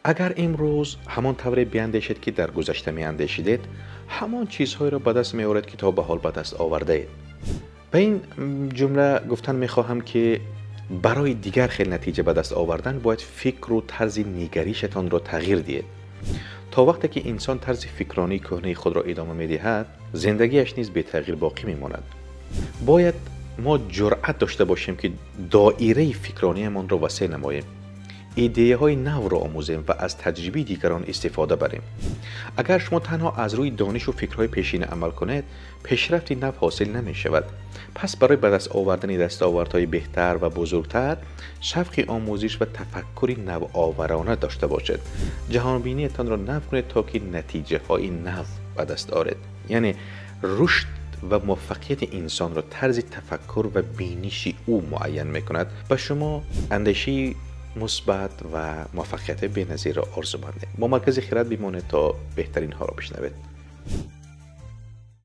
اگر امروز همان طوری بیاندیشید که در گذشته میاندیشیدید، همان چیزهایی را به دست میآورید که تا به حال به دست آورده اید. به این جمله گفتن میخواهم که برای دیگر خیلی نتیجه به دست آوردن باید فکر و طرز نگریشتان را تغییر دهید. تا وقتی که انسان طرز فکرانی کهنه خود را ادامه میدهد، زندگیش نیز بی تغییر باقی میماند. باید ما جرأت داشته باشیم که دایره فکرانیمان را وسیع نماییم، ایده های نو را آموزیم و از تجربه دیگران استفاده بریم. اگر شما تنها از روی دانش و فکرهای پیشین عمل کنید، پیشرفتی نو حاصل نمی شود. پس برای به دست آوردن دستاوردهای بهتر و بزرگتر، شوق آموزش و تفکری نوآورانه داشته باشید. جهانبینیتان را نو کنید تا که نتیجه های نو به دست آورید. یعنی رشد و موفقیت انسان را طرز تفکر و بینش او معین می کند. به شما اندیشه مثبت و موفقیت بی‌نظیر را آرزو مندیم. با مرکز خیرات بمانید تا بهترین ها را بشنوید.